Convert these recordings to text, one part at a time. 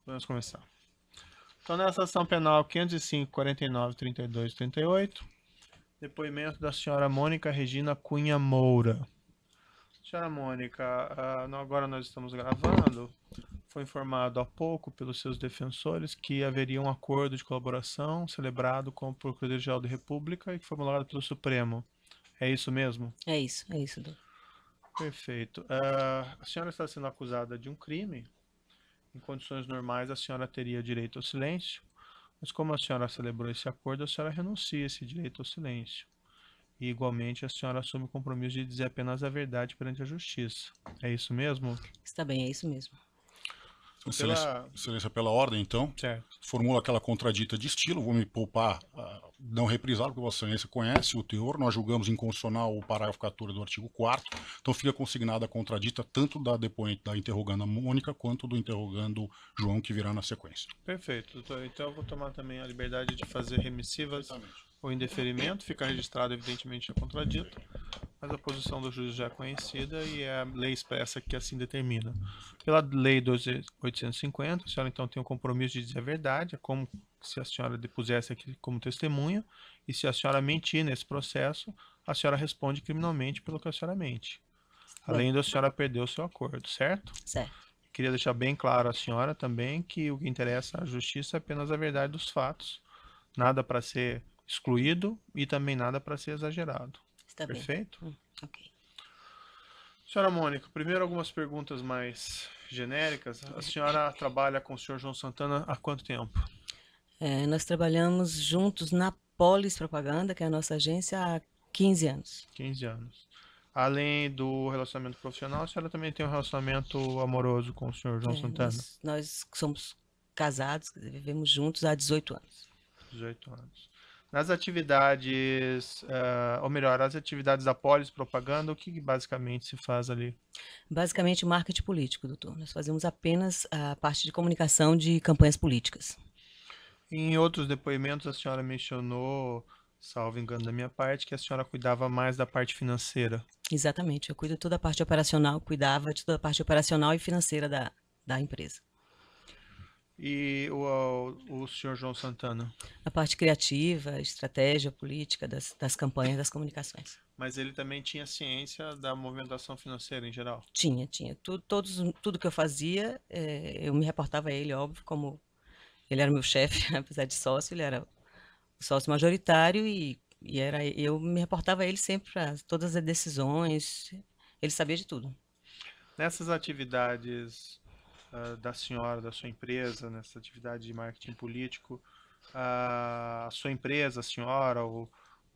Vamos começar. Então, nessa ação penal 505, 49, 32 e 38, depoimento da senhora Mônica Regina Cunha Moura. Senhora Mônica, agora nós estamos gravando. Foi informado há pouco pelos seus defensores que haveria um acordo de colaboração celebrado com o Procuradoria-Geral da República e formulado pelo Supremo. É isso mesmo? É isso, doutor. Perfeito. A senhora está sendo acusada de um crime. Em condições normais, a senhora teria direito ao silêncio, mas como a senhora celebrou esse acordo, a senhora renuncia esse direito ao silêncio. E, igualmente, a senhora assume o compromisso de dizer apenas a verdade perante a justiça. É isso mesmo? Está bem, é isso mesmo. Excelência, pela ordem, então, Certo. formula aquela contradita de estilo, vou me poupar não reprisar, porque Vossa Excelência conhece o teor, nós julgamos inconstitucional o parágrafo 14 do artigo 4º, então fica consignada a contradita tanto da depoente da interroganda Mônica, quanto do interrogando João, que virá na sequência. Perfeito, doutor. Então eu vou tomar também a liberdade de fazer remissivas ou indeferimento, fica registrado evidentemente a contradita, mas a posição do juiz já é conhecida e é a lei expressa que assim determina. Pela lei 12.850, a senhora então tem o compromisso de dizer a verdade, é como se a senhora depusesse aqui como testemunha, e se a senhora mentir nesse processo, a senhora responde criminalmente pelo que a senhora mente. Além da senhora perder o seu acordo, certo? Certo. Queria deixar bem claro à senhora também que o que interessa à justiça é apenas a verdade dos fatos. Nada para ser excluído e também nada para ser exagerado. Está Perfeito? bem. Ok. Senhora Mônica, primeiro algumas perguntas mais genéricas. A senhora trabalha com o senhor João Santana há quanto tempo? Nós trabalhamos juntos na Polis Propaganda, que é a nossa agência, há 15 anos. 15 anos. Além do relacionamento profissional, a senhora também tem um relacionamento amoroso com o senhor João Santana? Nós somos casados, vivemos juntos há 18 anos. 18 anos. Nas atividades, ou melhor, as atividades da Polis Propaganda, o que basicamente se faz ali? Basicamente, marketing político, doutor. Nós fazemos apenas a parte de comunicação de campanhas políticas. Em outros depoimentos, a senhora mencionou, salvo engano da minha parte, que a senhora cuidava mais da parte financeira. Exatamente. Eu cuido de toda a parte operacional, cuidava de toda a parte operacional e financeira da empresa. E o senhor João Santana? A parte criativa, estratégia política das campanhas, das comunicações. Mas ele também tinha ciência da movimentação financeira em geral? Tinha. Tudo que eu fazia, eu me reportava a ele, óbvio, como ele era meu chefe, apesar de sócio, ele era o sócio majoritário eu me reportava a ele sempre para todas as decisões, ele sabia de tudo. Nessas atividades da senhora, da sua empresa, nessa atividade de marketing político, a sua empresa, a senhora, o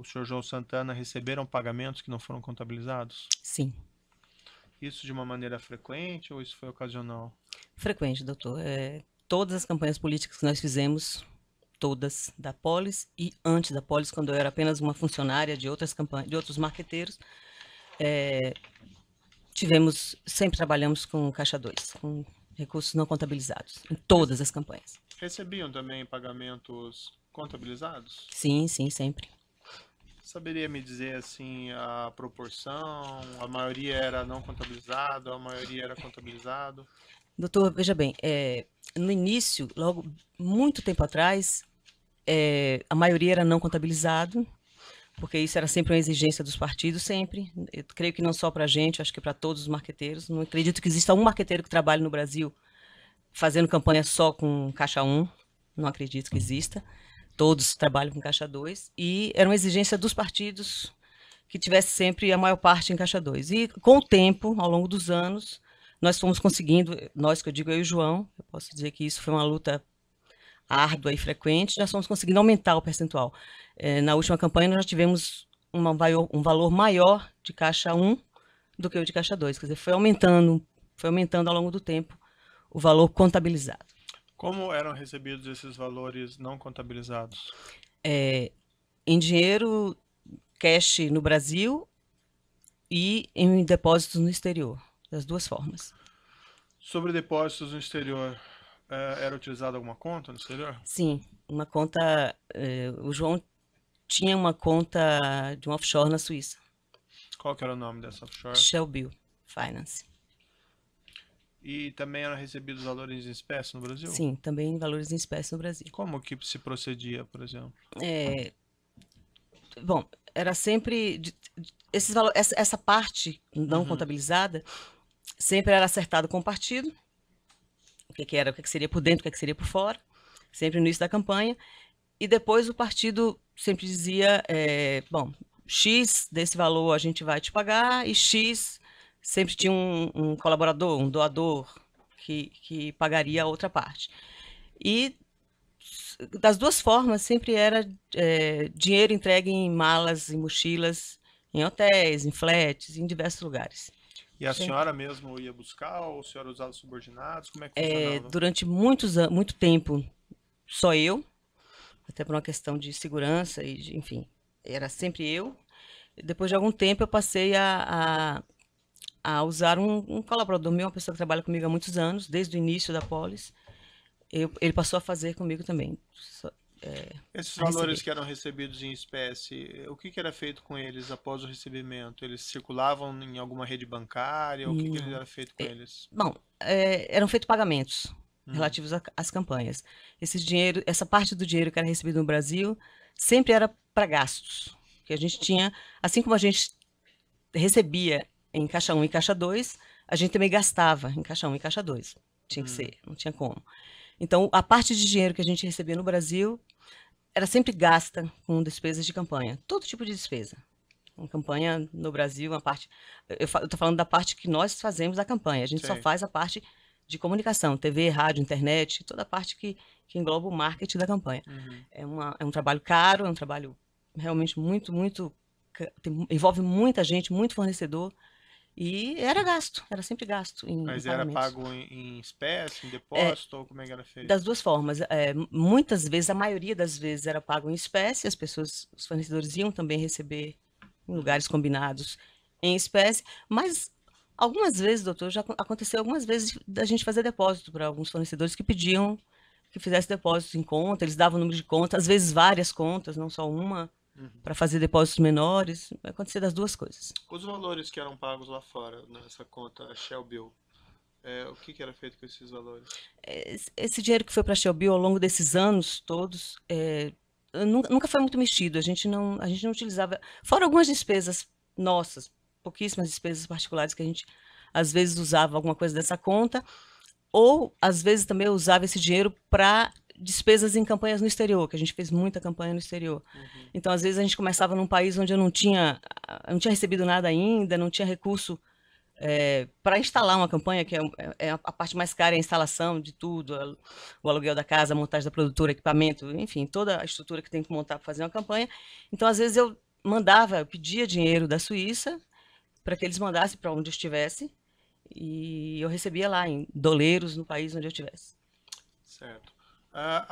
senhor João Santana receberam pagamentos que não foram contabilizados? Sim. Isso de uma maneira frequente ou isso foi ocasional? Frequente, doutor. Todas as campanhas políticas que nós fizemos, todas da Polis e antes da Polis, quando eu era apenas uma funcionária de outras campanhas, de outros marqueteiros, sempre trabalhamos com Caixa 2, com recursos não contabilizados, em todas as campanhas. Recebiam também pagamentos contabilizados? Sim, sempre. Saberia me dizer assim a proporção? A maioria era não contabilizado, a maioria era contabilizado? Doutor, veja bem, no início, logo muito tempo atrás, a maioria era não contabilizado, porque isso era sempre uma exigência dos partidos, sempre. Eu creio que não só para a gente, acho que para todos os marqueteiros. Não acredito que exista um marqueteiro que trabalhe no Brasil fazendo campanha só com Caixa 1. Não acredito que exista. Todos trabalham com Caixa 2. E era uma exigência dos partidos que tivesse sempre a maior parte em Caixa 2. E com o tempo, ao longo dos anos, nós fomos conseguindo, nós que eu digo eu e o João, eu posso dizer que isso foi uma luta árdua e frequente, nós fomos conseguindo aumentar o percentual. Na última campanha, nós já tivemos um valor maior de Caixa 1 do que o de Caixa 2. Quer dizer, foi aumentando ao longo do tempo o valor contabilizado. Como eram recebidos esses valores não contabilizados? Em dinheiro, cash no Brasil e em depósitos no exterior, das duas formas. Sobre depósitos no exterior, era utilizada alguma conta no exterior? Sim, uma conta. O João tinha uma conta de um offshore na Suíça. Qual que era o nome dessa offshore? Shellbill Finance. E também eram recebidos valores em espécie no Brasil? Sim, também valores em espécie no Brasil. Como que se procedia, por exemplo? Bom, era sempre esses essa parte não contabilizada sempre era acertado com o partido, o que era, o que seria por dentro, o que seria por fora, sempre no início da campanha, e depois o partido sempre dizia, bom, X desse valor a gente vai te pagar, e X sempre tinha um colaborador, um doador, que pagaria a outra parte. E das duas formas, sempre era dinheiro entregue em malas, em mochilas, em hotéis, em flats, em diversos lugares. E a senhora mesmo ia buscar ou a senhora usava subordinados? Como é que funcionava? Durante muito tempo, só eu, até por uma questão de segurança, e enfim, era sempre eu. Depois de algum tempo, eu passei a usar um colaborador meu, uma pessoa que trabalha comigo há muitos anos, desde o início da Polis. Ele passou a fazer comigo também. Esses valores que eram recebidos em espécie, o que era feito com eles após o recebimento? Eles circulavam em alguma rede bancária? O que era feito com eles? Bom, eram feitos pagamentos relativos às campanhas. Essa parte do dinheiro que era recebido no Brasil sempre era para gastos. Que a gente tinha, assim como a gente recebia em caixa 1 e caixa 2, a gente também gastava em caixa 1 e caixa 2. Tinha que ser, não tinha como. Então, a parte de dinheiro que a gente recebia no Brasil era sempre gasta com despesas de campanha. Todo tipo de despesa. Uma campanha no Brasil, uma parte... Eu estou falando da parte que nós fazemos da campanha. A gente só faz a parte de comunicação, TV, rádio, internet, toda a parte que engloba o marketing da campanha. É um trabalho caro, é um trabalho realmente muito... envolve muita gente, muito fornecedor. E era gasto, era sempre gasto. Mas era pago em espécie, em depósito, ou como é que era feito? Das duas formas. Muitas vezes, a maioria das vezes era pago em espécie, os fornecedores iam também receber em lugares combinados em espécie, mas algumas vezes, doutor, já aconteceu algumas vezes da gente fazer depósito para alguns fornecedores que pediam que fizesse depósito em conta, eles davam o número de conta, às vezes várias contas, não só uma, para fazer depósitos menores. Vai acontecer das duas coisas. Os valores que eram pagos lá fora, nessa conta, a Shell Bill, o que era feito com esses valores? Esse dinheiro que foi para a Shell Bill ao longo desses anos todos, nunca foi muito mexido. A gente não utilizava, fora algumas despesas nossas, pouquíssimas despesas particulares que a gente às vezes usava alguma coisa dessa conta, ou às vezes também usava esse dinheiro para despesas em campanhas no exterior, que a gente fez muita campanha no exterior. Então, às vezes, a gente começava num país onde eu não tinha recebido nada ainda, não tinha recurso para instalar uma campanha, que é a parte mais cara, é a instalação de tudo, o aluguel da casa, a montagem da produtora, equipamento, enfim, toda a estrutura que tem que montar para fazer uma campanha. Então, às vezes, eu pedia dinheiro da Suíça para que eles mandassem para onde eu estivesse, e eu recebia lá em doleiros no país onde eu estivesse. Certo.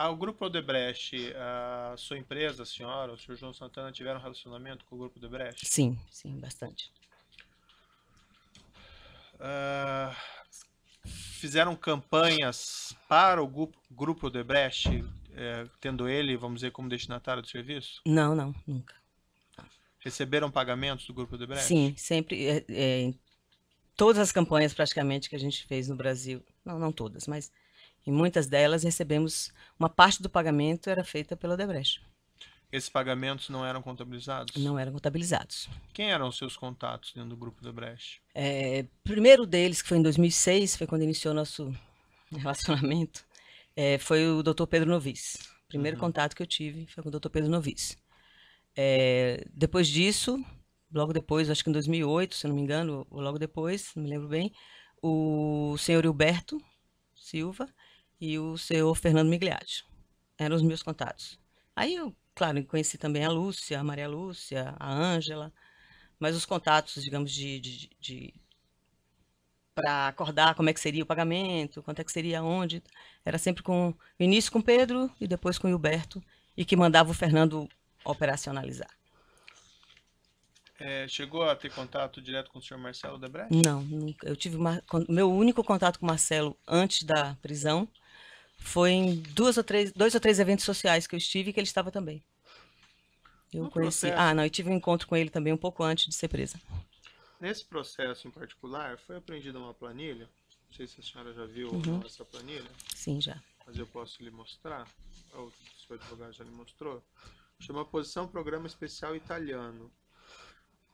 O Grupo Odebrecht, a sua empresa, a senhora, o senhor João Santana, tiveram relacionamento com o Grupo Odebrecht? Sim, bastante. Fizeram campanhas para o Grupo Odebrecht, tendo ele, vamos dizer, como destinatário do serviço? Não, nunca. Receberam pagamentos do Grupo Odebrecht? Sim, sempre. Em todas as campanhas praticamente que a gente fez no Brasil, não todas, mas em muitas delas recebemos, uma parte do pagamento era feita pela Odebrecht. Esses pagamentos não eram contabilizados? Não eram contabilizados. Quem eram os seus contatos dentro do Grupo Odebrecht? Primeiro deles, que foi em 2006, foi quando iniciou nosso relacionamento, foi o Dr. Pedro Novis. O primeiro contato que eu tive foi com o Dr. Pedro Novis. Depois disso, logo depois, acho que em 2008, se não me engano, ou logo depois, não me lembro bem, o senhor Hilberto Silva e o senhor Fernando Migliaccio. Eram os meus contatos. Aí eu, claro, conheci também a Lúcia, a Maria Lúcia, a Ângela, mas os contatos, digamos, para acordar como é que seria o pagamento, quanto é que seria onde, era sempre no início com o Pedro e depois com o Hilberto, e que mandava o Fernando operacionalizar. Chegou a ter contato direto com o senhor Marcelo Odebrecht? Não, nunca. Eu tive meu único contato com o Marcelo antes da prisão foi em dois ou três eventos sociais que eu estive e que ele estava também. Eu conheci. Eu tive um encontro com ele também um pouco antes de ser presa. Nesse processo em particular, foi apreendida uma planilha não sei se a senhora já viu Uhum. essa planilha, Sim, já. mas eu posso lhe mostrar, ou se o seu advogado já lhe mostrou, chama Posição Programa Especial Italiano,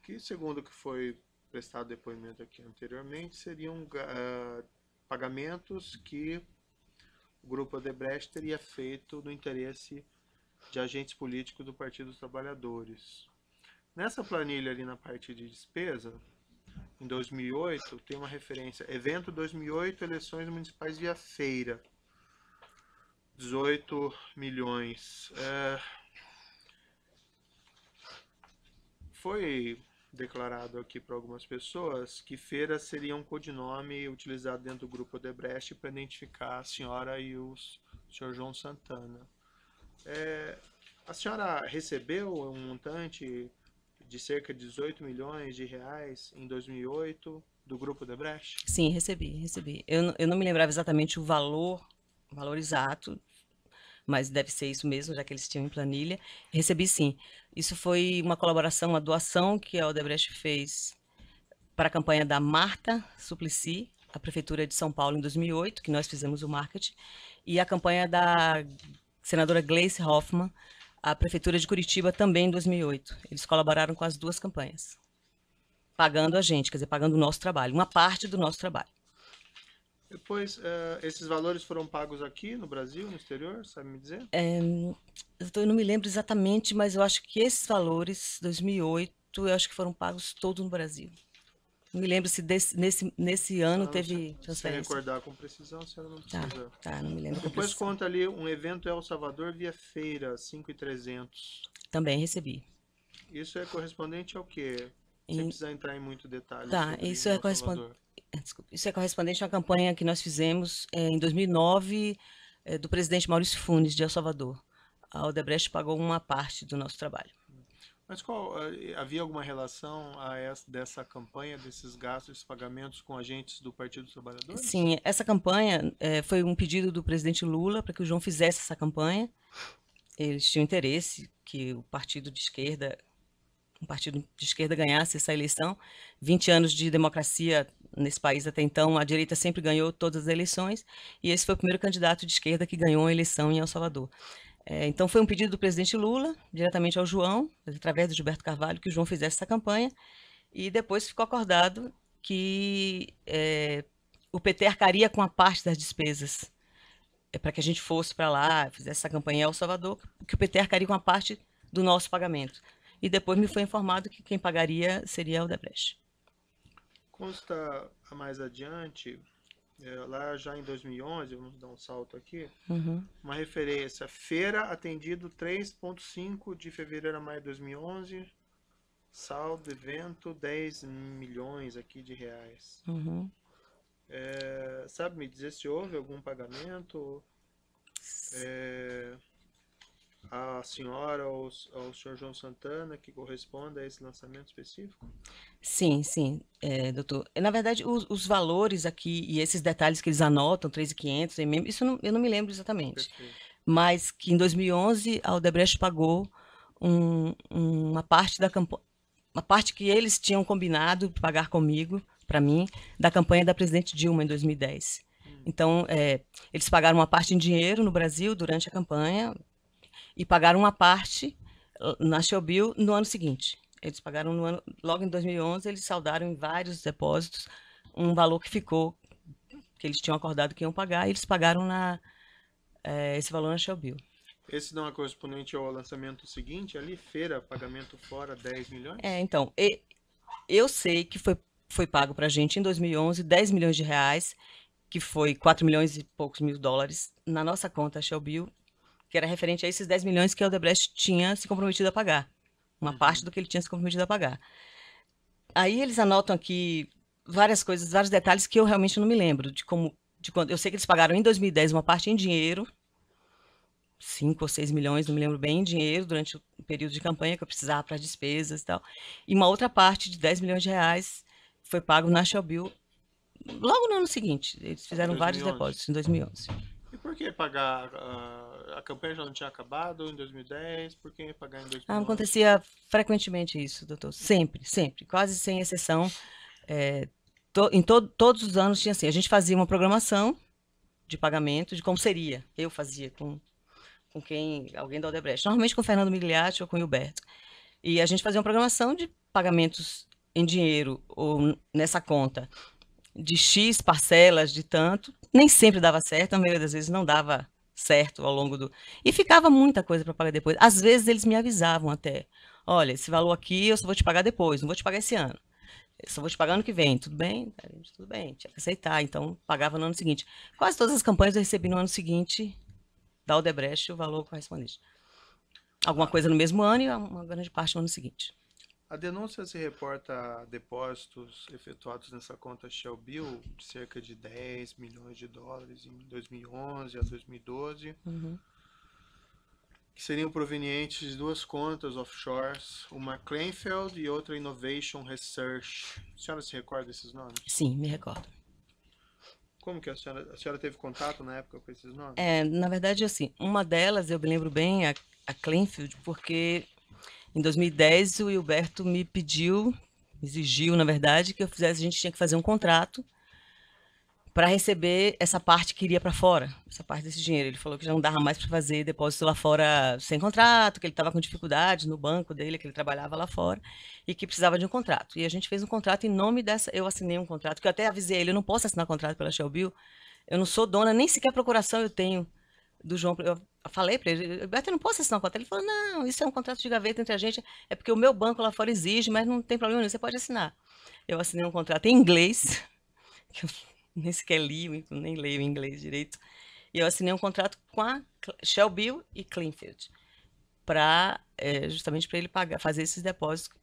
que segundo o que foi prestado depoimento aqui anteriormente, seriam pagamentos que o Grupo Odebrecht teria feito no interesse de agentes políticos do Partido dos Trabalhadores. Nessa planilha ali na parte de despesa, em 2008, tem uma referência, evento 2008, eleições municipais via feira, 18 milhões. Foi declarado aqui para algumas pessoas que feira seria um codinome utilizado dentro do Grupo Odebrecht para identificar a senhora e o senhor João Santana. A senhora recebeu um montante de cerca de 18 milhões de reais em 2008 do Grupo Odebrecht? Sim, recebi. Eu não me lembrava exatamente o valor exato, mas deve ser isso mesmo, já que eles tinham em planilha. Recebi sim. Isso foi uma colaboração, uma doação que a Odebrecht fez para a campanha da Marta Suplicy, a Prefeitura de São Paulo, em 2008, que nós fizemos o marketing, e a campanha da senadora Gleice Hoffmann, a Prefeitura de Curitiba, também em 2008. Eles colaboraram com as duas campanhas, pagando a gente, quer dizer, pagando o nosso trabalho, uma parte do nosso trabalho. Depois, esses valores foram pagos aqui no Brasil, no exterior, sabe me dizer? Eu não me lembro exatamente, mas eu acho que esses valores, 2008, eu acho que foram pagos todos no Brasil. Não me lembro se nesse ano teve Se transferência. recordar com precisão, a senhora não precisa. Tá, não me lembro com Depois precisão. conta ali um evento em El Salvador via feira, 5.300. Também recebi. Isso é correspondente ao quê? Sem Em- precisar entrar em muito detalhe Tá, sobre isso é El Salvador. Isso é correspondente a uma campanha que nós fizemos em 2009 do presidente Maurício Funes, de El Salvador. A Odebrecht pagou uma parte do nosso trabalho. Mas havia alguma relação dessa campanha, desses gastos, desses pagamentos com agentes do Partido dos Trabalhadores? Sim, essa campanha foi um pedido do presidente Lula para que o João fizesse essa campanha. Eles tinham interesse que o partido de esquerda, um partido de esquerda ganhasse essa eleição. 20 anos de democracia nesse país até então, a direita sempre ganhou todas as eleições, e esse foi o primeiro candidato de esquerda que ganhou a eleição em El Salvador. Então foi um pedido do presidente Lula, diretamente ao João, através do Gilberto Carvalho, que o João fizesse essa campanha, e depois ficou acordado que o PT arcaria com a parte das despesas, para que a gente fosse para lá, fizesse essa campanha em El Salvador, que o PT arcaria com a parte do nosso pagamento. E depois me foi informado que quem pagaria seria a Odebrecht. Consta mais adiante, lá já em 2011, vamos dar um salto aqui, uma referência, feira atendido 3,5 de fevereiro a maio de 2011, saldo, evento, 10 milhões aqui de reais. Sabe me dizer se houve algum pagamento a senhora ou ao senhor João Santana que corresponda a esse lançamento específico? Sim, doutor. Na verdade, os valores aqui e esses detalhes que eles anotam, 3.500, isso eu não me lembro exatamente. Perfeito. Mas que em 2011 a Odebrecht pagou uma parte da campanha, uma parte que eles tinham combinado de pagar comigo, para mim, da campanha da presidente Dilma em 2010. Então, eles pagaram uma parte em dinheiro no Brasil durante a campanha e pagaram uma parte na Shellbill no ano seguinte. Eles pagaram logo em 2011, eles saldaram em vários depósitos um valor que ficou, que eles tinham acordado que iam pagar, e eles pagaram esse valor na Shellbill. Esse não é correspondente ao lançamento seguinte ali, feira, pagamento fora, 10 milhões? Então, eu sei que foi pago para a gente em 2011 10 milhões de reais, que foi 4 milhões e poucos mil dólares, na nossa conta Shellbill, que era referente a esses 10 milhões que a Odebrecht tinha se comprometido a pagar. Uma parte do que ele tinha se comprometido a pagar. Aí eles anotam aqui várias coisas, vários detalhes que eu realmente não me lembro de quando. Eu sei que eles pagaram em 2010 uma parte em dinheiro, 5 ou 6 milhões, não me lembro bem, em dinheiro, durante o período de campanha que eu precisava para as despesas e tal. E uma outra parte de 10 milhões de reais foi pago na Shellbill logo no ano seguinte. Eles fizeram 2011. vários depósitos em 2011. E por que pagar? A campanha já não tinha acabado em 2010, por que pagar em 2011? Acontecia frequentemente isso, doutor. Sempre, quase sem exceção. todos os anos tinha assim, a gente fazia uma programação de pagamento, de como seria. Eu fazia com alguém da Odebrecht, normalmente com o Fernando Migliatti ou com o Hilberto. E a gente fazia uma programação de pagamentos em dinheiro ou nessa conta de X parcelas de tanto. Nem sempre dava certo, a maioria das vezes não dava certo ao longo do... E ficava muita coisa para pagar depois. Às vezes eles me avisavam até, olha, esse valor aqui eu só vou te pagar depois, não vou te pagar esse ano. Eu só vou te pagar ano que vem, tudo bem? Tudo bem, tinha que aceitar, então pagava no ano seguinte. Quase todas as campanhas eu recebi no ano seguinte da Odebrecht o valor correspondente. Alguma coisa no mesmo ano e uma grande parte no ano seguinte. A denúncia se reporta a depósitos efetuados nessa conta Shell Bill de cerca de 10 milhões de dólares em 2011 a 2012, que seriam provenientes de duas contas offshores, uma Kleinfeld e outra Innovation Research. A senhora se recorda desses nomes? Sim, me recordo. Como que a senhora teve contato na época com esses nomes? Na verdade, assim, uma delas eu me lembro bem, a Kleinfeld, porque em 2010 o Hilberto me exigiu, na verdade, que eu fizesse, a gente tinha que fazer um contrato para receber essa parte que iria para fora, essa parte desse dinheiro. Ele falou que já não dava mais para fazer depósito lá fora sem contrato, que ele estava com dificuldade no banco dele, que ele trabalhava lá fora, e que precisava de um contrato. E a gente fez um contrato em nome dessa... Eu assinei um contrato, que eu até avisei ele, eu não posso assinar contrato pela Shell Bill, eu não sou dona, nem sequer procuração eu tenho do João. Eu falei para ele, eu não posso assinar um contrato. Ele falou, não, isso é um contrato de gaveta entre a gente, é porque o meu banco lá fora exige, mas não tem problema nenhum, você pode assinar. Eu assinei um contrato em inglês, que eu nem sequer li, nem leio inglês direito, e eu assinei um contrato com a Shell Bill e Kleinfeld, justamente para ele fazer esses depósitos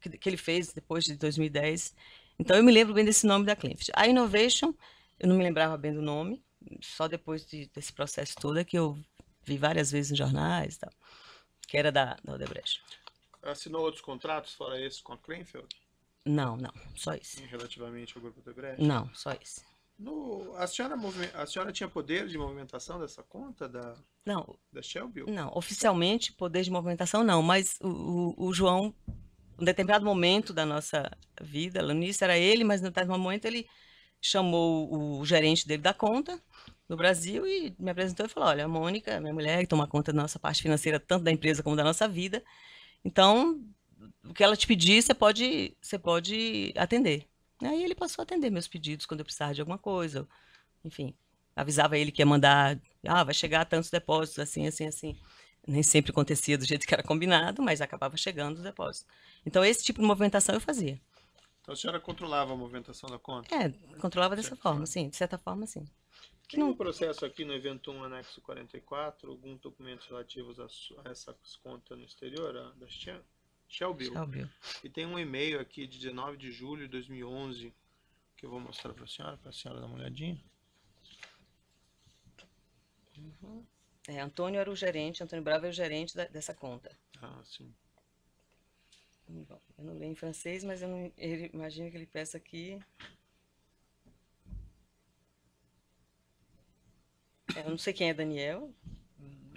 que ele fez depois de 2010. Então, eu me lembro bem desse nome da Kleinfeld. A Innovation, eu não me lembrava bem do nome, só depois desse processo todo é que eu vi várias vezes em jornais, tal, que era da Odebrecht. Assinou outros contratos fora esse com a Kleinfeld? Não, só esse. Relativamente ao grupo Odebrecht? Não, só esse. A senhora tinha poder de movimentação dessa conta da Shell Bill? Não, oficialmente poder de movimentação não, mas o João, em determinado momento da nossa vida, no início era ele, mas em determinado momento ele chamou o gerente dele da conta no Brasil e me apresentou e falou, olha, a Mônica, minha mulher, que toma conta da nossa parte financeira, tanto da empresa como da nossa vida, então o que ela te pedir, você pode atender. Aí ele passou a atender meus pedidos quando eu precisava de alguma coisa, enfim, avisava ele que ia mandar, vai chegar tantos depósitos, assim, assim, assim. Nem sempre acontecia do jeito que era combinado, mas acabava chegando os depósitos. Então, esse tipo de movimentação eu fazia. Então, a senhora controlava a movimentação da conta? Controlava dessa forma, sim, de certa forma, sim. Tem um processo aqui no evento 1, anexo 44, alguns documentos relativos a essas contas no exterior, da Shell Bill. E tem um e-mail aqui de 19 de julho de 2011, que eu vou mostrar para a senhora dar uma olhadinha. Antônio era o gerente, Antônio Bravo é o gerente dessa conta. Sim. Bom, eu não leio em francês, mas ele imagina que ele peça aqui. Eu não sei quem é Daniel.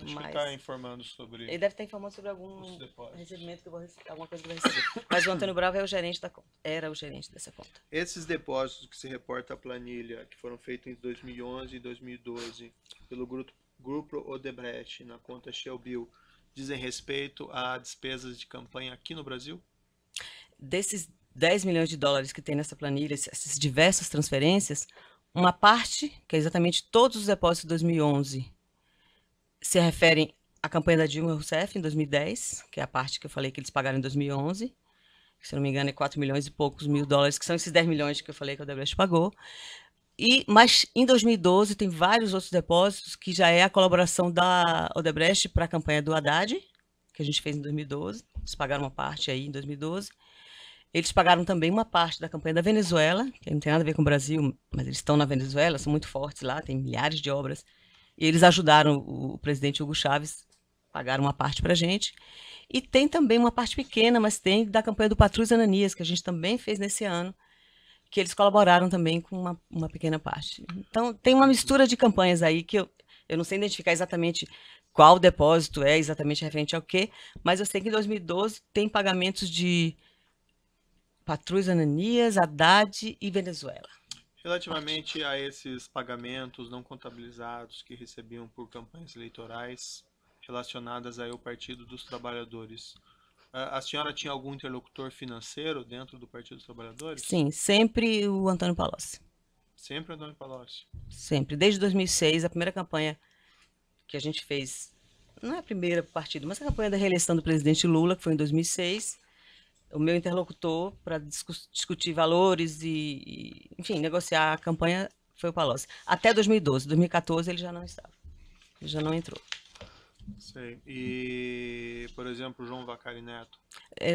Acho que está informando sobre... Ele deve estar informando sobre algum recebimento que eu vou receber, alguma coisa que eu vou receber. Mas o Antônio Bravo é o gerente da conta. Era o gerente dessa conta. Esses depósitos que se reporta à planilha, que foram feitos em 2011 e 2012 pelo grupo Odebrecht na conta Shell Bill, dizem respeito a despesas de campanha aqui no Brasil? Desses 10 milhões de dólares que tem nessa planilha, essas diversas transferências, uma parte, que é exatamente todos os depósitos de 2011, se referem à campanha da Dilma Rousseff em 2010, que é a parte que eu falei que eles pagaram em 2011, que, se não me engano, é 4 milhões e poucos mil dólares, que são esses 10 milhões que eu falei que a Odebrecht pagou. Mas em 2012 tem vários outros depósitos que já é a colaboração da Odebrecht para a campanha do Haddad, que a gente fez em 2012. Eles pagaram uma parte aí em 2012. Eles pagaram também uma parte da campanha da Venezuela, que não tem nada a ver com o Brasil, mas eles estão na Venezuela, são muito fortes lá, tem milhares de obras. E eles ajudaram o presidente Hugo Chávez, pagaram uma parte para a gente. E tem também uma parte pequena, mas tem da campanha do Patrus Ananias, que a gente também fez nesse ano, que eles colaboraram também com uma pequena parte. Então, tem uma mistura de campanhas aí que eu não sei identificar exatamente qual depósito é exatamente referente ao quê, mas eu sei que em 2012 tem pagamentos de Patrus Ananias, Haddad e Venezuela. Relativamente a esses pagamentos não contabilizados que recebiam por campanhas eleitorais relacionadas aí ao Partido dos Trabalhadores, a senhora tinha algum interlocutor financeiro dentro do Partido dos Trabalhadores? Sim, sempre o Antônio Palocci. Sempre Antônio Palocci. Sempre. Desde 2006, a primeira campanha que a gente fez, não é a primeira partido, mas a campanha da reeleição do presidente Lula, que foi em 2006, o meu interlocutor para discutir valores enfim, negociar a campanha foi o Palocci. Até 2012. 2014 ele já não estava. Ele já não entrou. Sei. E, por exemplo, o João Vacari Neto?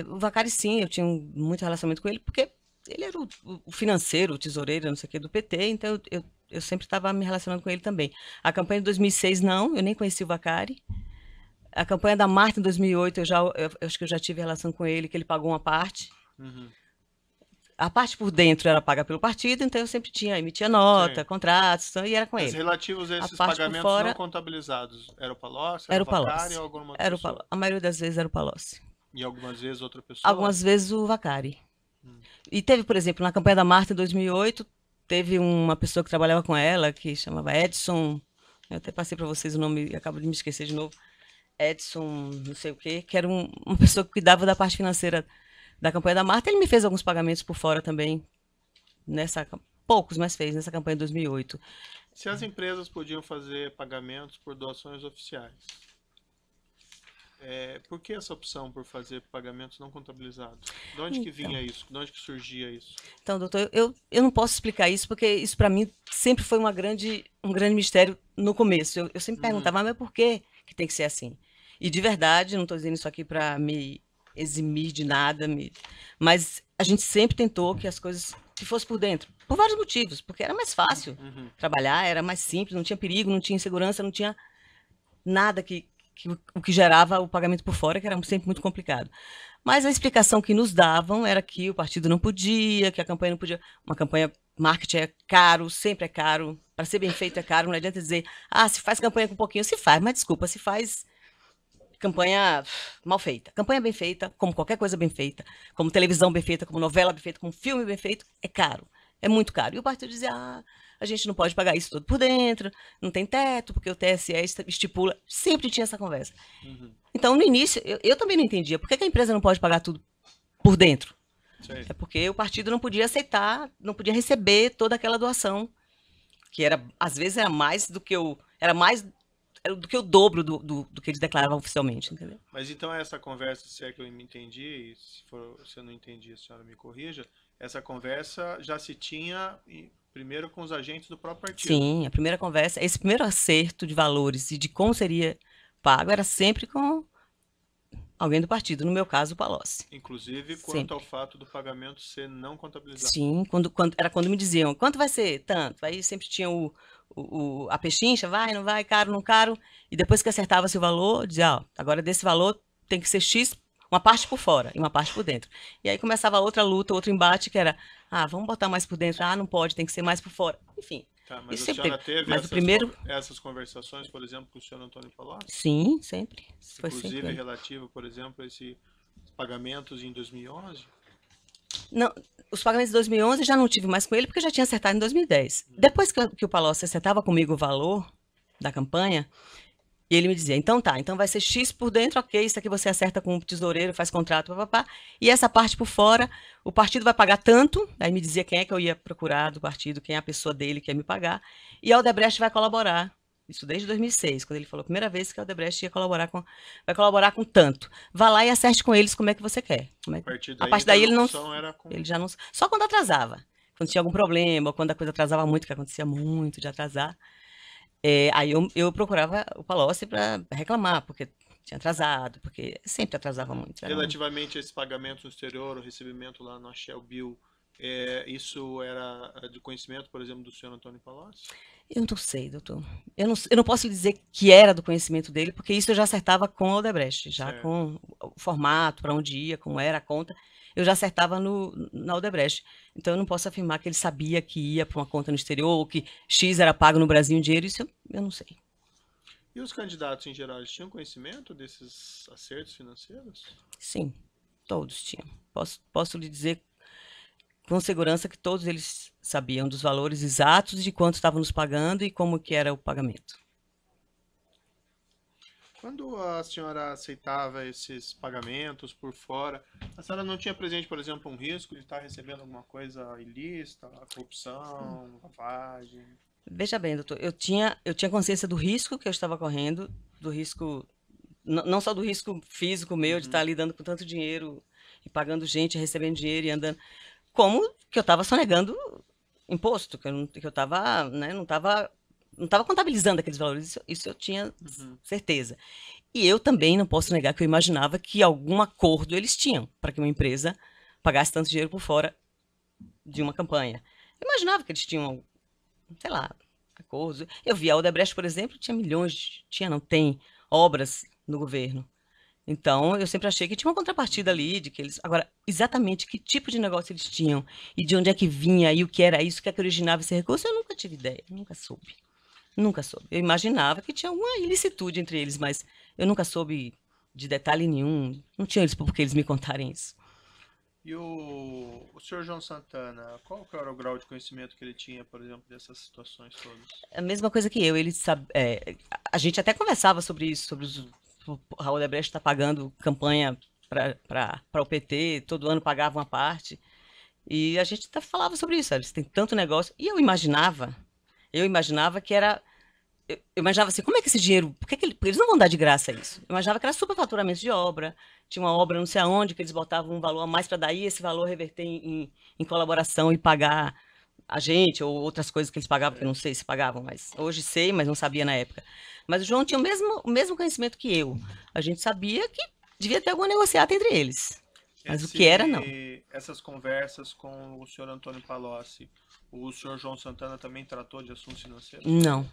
O Vacari, sim, eu tinha muito relacionamento com ele, porque ele era o financeiro, o tesoureiro, não sei o que, do PT, então eu sempre estava me relacionando com ele também. A campanha de 2006, não, eu nem conheci o Vacari. A campanha da Marta em 2008, eu acho que eu já tive relação com ele, que ele pagou uma parte. Uhum. A parte por dentro era paga pelo partido, então eu sempre emitia nota, Sim. contratos, e era com Mas ele. relativos a esses parte por pagamentos fora- não contabilizados, era o Palocci, Era era o o Vacari Palocci. ou alguma outra Era o pessoa? Palocci. A maioria das vezes era o Palocci. E algumas vezes outra pessoa? Algumas vezes o Vacari. E teve, por exemplo, na campanha da Marta em 2008, teve uma pessoa que trabalhava com ela, que chamava Edson, eu até passei para vocês o nome e acabo de me esquecer de novo, Edson, não sei o quê, que era uma pessoa que cuidava da parte financeira da campanha da Marta. Ele me fez alguns pagamentos por fora também, poucos, mas fez nessa campanha de 2008. Se as empresas podiam fazer pagamentos por doações oficiais, por que essa opção por fazer pagamentos não contabilizados? De onde que vinha isso? De onde que surgia isso? Então, doutor, eu não posso explicar isso, porque isso para mim sempre foi um grande mistério no começo. Eu sempre perguntava, mas por que tem que ser assim? E de verdade, não estou dizendo isso aqui para me eximir de nada, mas a gente sempre tentou que as coisas que fossem por dentro, por vários motivos, porque era mais fácil trabalhar, era mais simples, não tinha perigo, não tinha insegurança, não tinha nada o que gerava o pagamento por fora, que era sempre muito complicado. Mas a explicação que nos davam era que o partido não podia, que a campanha não podia. Uma campanha, marketing é caro, sempre é caro. Para ser bem feito é caro, não adianta dizer, se faz campanha com um pouquinho, se faz, mas desculpa, se faz campanha mal feita. Campanha bem feita, como qualquer coisa bem feita, como televisão bem feita, como novela bem feita, como filme bem feito, é caro. É muito caro. E o partido dizia, a gente não pode pagar isso tudo por dentro, não tem teto, porque o TSE estipula. Sempre tinha essa conversa. Então, no início, eu também não entendia. Por que a empresa não pode pagar tudo por dentro? Sei. É porque o partido não podia aceitar, não podia receber toda aquela doação, que às vezes era mais do que o dobro do que eles declaravam oficialmente, entendeu? Mas então essa conversa, se é que eu me entendi, e se eu não entendi, a senhora me corrija, essa conversa já se tinha primeiro com os agentes do próprio partido. Sim, a primeira conversa, esse primeiro acerto de valores e de como seria pago era sempre com alguém do partido, no meu caso, o Palocci. Inclusive quanto Sempre. ao fato do pagamento ser não contabilizado. Sim, quando me diziam, quanto vai ser? Tanto. Aí sempre tinha a pechincha, vai, não vai, caro, não caro. E depois que acertava-se o valor, dizia, agora desse valor tem que ser X, uma parte por fora e uma parte por dentro. E aí começava outra luta, outro embate, que era, vamos botar mais por dentro, não pode, tem que ser mais por fora. Enfim. Tá, mas isso a senhora sempre teve mas o primeiro... essas conversações, por exemplo, com o senhor Antônio Palocci? Sim, sempre. Foi Inclusive sempre. relativo, por exemplo, a esses pagamentos em 2011? Não, os pagamentos de 2011 já não tive mais com ele, porque eu já tinha acertado em 2010. Depois que o Palocci acertava comigo o valor da campanha, e ele me dizia, então vai ser X por dentro, ok, isso aqui você acerta com o tesoureiro, faz contrato, papapá, e essa parte por fora, o partido vai pagar tanto, aí me dizia quem é que eu ia procurar do partido, quem é a pessoa dele que ia me pagar, e a Odebrecht vai colaborar. Isso desde 2006, quando ele falou a primeira vez que a Odebrecht vai colaborar com tanto. Vá lá e acerte com eles como é que você quer. A partir daí ele não... Ele já não... Só quando atrasava. Quando tinha algum problema, ou quando a coisa atrasava muito, que acontecia muito de atrasar. Aí eu procurava o Palocci para reclamar, porque tinha atrasado, porque sempre atrasava muito. Relativamente a esses pagamentos no exterior, o recebimento lá na Shell Bill, isso era de conhecimento, por exemplo, do senhor Antônio Palocci? Eu não sei, doutor. Eu não posso lhe dizer que era do conhecimento dele, porque isso eu já acertava com a Odebrecht, já Certo. com o formato, para onde ia, como era a conta, eu já acertava na Odebrecht. Então eu não posso afirmar que ele sabia que ia para uma conta no exterior, ou que X era pago no Brasil em dinheiro, isso eu não sei. E os candidatos em geral, eles tinham conhecimento desses acertos financeiros? Sim, todos tinham. Posso lhe dizer com segurança que todos eles sabiam dos valores exatos de quanto estavam nos pagando e como que era o pagamento. Quando a senhora aceitava esses pagamentos por fora, a senhora não tinha presente, por exemplo, um risco de estar recebendo alguma coisa ilícita, corrupção, lavagem? Veja bem, doutor, eu tinha consciência do risco que eu estava correndo, do risco, não só do risco físico meu, de estar lidando com tanto dinheiro e pagando gente, recebendo dinheiro e andando, como que eu estava sonegando imposto, que eu estava, né, não estava contabilizando aqueles valores, isso eu tinha certeza. E eu também não posso negar que eu imaginava que algum acordo eles tinham para que uma empresa pagasse tanto dinheiro por fora de uma campanha. Eu imaginava que eles tinham, sei lá, acordos. Eu vi a Odebrecht, por exemplo, tinha milhões, tem obras no governo. Então, eu sempre achei que tinha uma contrapartida ali, de que eles... Agora, exatamente que tipo de negócio eles tinham, e de onde é que vinha, e o que era isso, o que é que originava esse recurso, eu nunca tive ideia, nunca soube. Nunca soube. Eu imaginava que tinha alguma ilicitude entre eles, mas eu nunca soube de detalhe nenhum. Não tinha eles porque eles me contarem isso. E o senhor João Santana, qual que era o grau de conhecimento que ele tinha, por exemplo, dessas situações todas? A mesma coisa que eu. Ele sabe, a gente até conversava sobre isso, sobre o Raul Odebrecht está pagando campanha para o PT, todo ano pagava uma parte. E a gente até falava sobre isso. Eles têm tanto negócio. E eu imaginava que era... Eu imaginava assim, como é que esse dinheiro... Por que eles não vão dar de graça isso? Eu imaginava que era superfaturamento de obra, tinha uma obra não sei aonde, que eles botavam um valor a mais para daí esse valor reverter em colaboração e pagar a gente, ou outras coisas que eles pagavam, que eu não sei se pagavam, mas hoje sei, mas não sabia na época. Mas o João tinha o mesmo conhecimento que eu. A gente sabia que devia ter alguma negociata entre eles. Mas o que era, não. Essas conversas com o senhor Antônio Palocci, o senhor João Santana também tratou de assuntos financeiros? Não.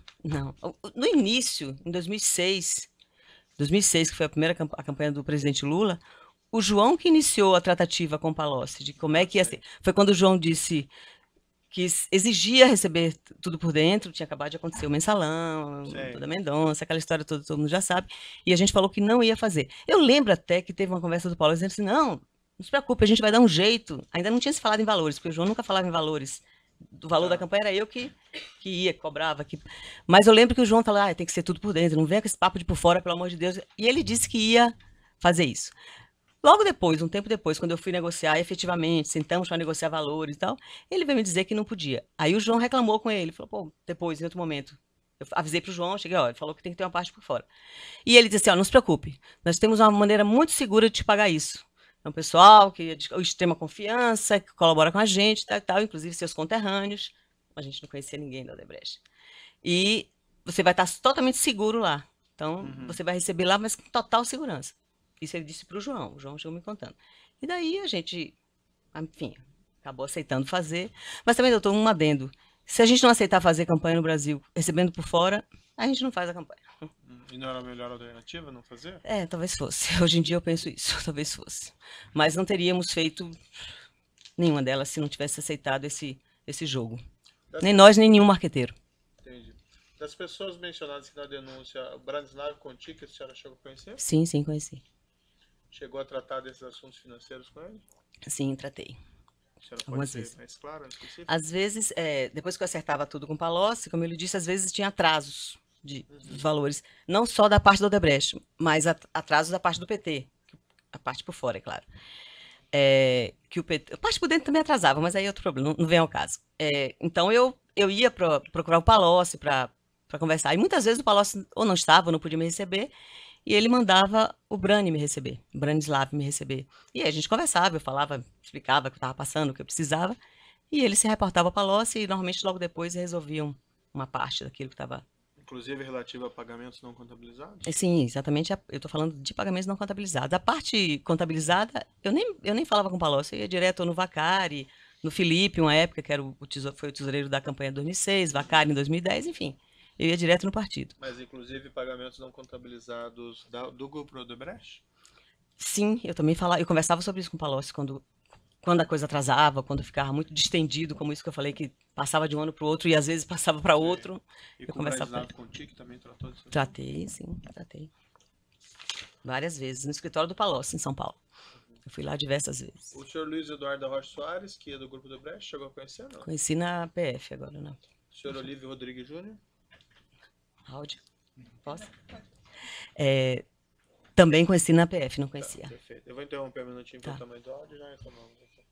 No início, em 2006, que foi a campanha do presidente Lula, o João que iniciou a tratativa com o Palocci, de como é que ia ser. Foi quando o João disse que exigia receber tudo por dentro, tinha acabado de acontecer o mensalão, toda a Mendonça, aquela história toda, todo mundo já sabe, e a gente falou que não ia fazer. Eu lembro até que teve uma conversa do Paulo dizendo assim, não se preocupe, a gente vai dar um jeito. Ainda não tinha se falado em valores, porque o João nunca falava em valores. Do valor da campanha era eu que ia, que cobrava. Mas eu lembro que o João falou, tem que ser tudo por dentro, não venha com esse papo de por fora, pelo amor de Deus. E ele disse que ia fazer isso. Logo depois, um tempo depois, quando eu fui negociar efetivamente, sentamos para negociar valores e tal, ele veio me dizer que não podia. Aí o João reclamou com ele, falou, depois, em outro momento. Eu avisei para o João, cheguei, ele falou que tem que ter uma parte por fora. E ele disse assim, não se preocupe, nós temos uma maneira muito segura de te pagar isso. É um pessoal que é de extrema confiança, que colabora com a gente, tal, inclusive seus conterrâneos. A gente não conhecia ninguém da Odebrecht. E você vai estar totalmente seguro lá. Então, você vai receber lá, mas com total segurança. Isso ele disse para o João chegou me contando. E daí a gente, enfim, acabou aceitando fazer. Mas também, doutor, um adendo. Se a gente não aceitar fazer campanha no Brasil, recebendo por fora, a gente não faz a campanha. E não era a melhor alternativa não fazer? Talvez fosse. Hoje em dia eu penso isso, talvez fosse. Mas não teríamos feito nenhuma delas se não tivesse aceitado esse jogo. Nem nós, nem nenhum marqueteiro. Entendi. Das pessoas mencionadas aqui na denúncia, o Branislav Conti, que a senhora chegou a conhecer? Sim, conheci. Chegou a tratar desses assuntos financeiros com ele? Sim, tratei. A senhora pode ser mais clara, específico? Às vezes, depois que eu acertava tudo com o Palocci, como ele disse, às vezes tinha atrasos de valores, não só da parte do Odebrecht, mas atrasos da parte do PT, a parte por fora, é claro. Que o PT, a parte por dentro também atrasava, mas aí é outro problema, não vem ao caso. Então eu ia procurar o Palocci para conversar, e muitas vezes o Palocci ou não estava, ou não podia me receber, e ele mandava o Brani me receber, o Branislav me receber. E aí a gente conversava, eu falava, explicava o que estava passando, o que eu precisava, e ele se reportava ao Palocci, e normalmente logo depois resolviam uma parte daquilo que estava... Inclusive relativa a pagamentos não contabilizados? Sim, exatamente. Eu estou falando de pagamentos não contabilizados. A parte contabilizada, eu nem falava com o Palocci, eu ia direto no Vacari, no Felipe, uma época que foi o tesoureiro da campanha de 2006, Vacari em 2010, enfim. Eu ia direto no partido. Mas inclusive pagamentos não contabilizados do grupo Odebrecht? Sim, eu também falava, eu conversava sobre isso com o Palocci quando a coisa atrasava, quando ficava muito distendido, como isso que eu falei, que passava de um ano para o outro e às vezes passava para outro. E eu com o Branislav Conti, que também tratou disso? Tratei. Várias vezes, no escritório do Palocci, em São Paulo. Eu fui lá diversas vezes. O senhor Luiz Eduardo da Rocha Soares, que é do Grupo do Brecht, chegou a conhecer, não? Conheci na PF agora, não. O senhor Olívio Rodrigues Júnior? Áudio? Posso? Também conheci na PF, não Tá, conhecia. perfeito. Eu vou interromper um minutinho pelo Tá. tamanho do áudio e já retomamos aqui.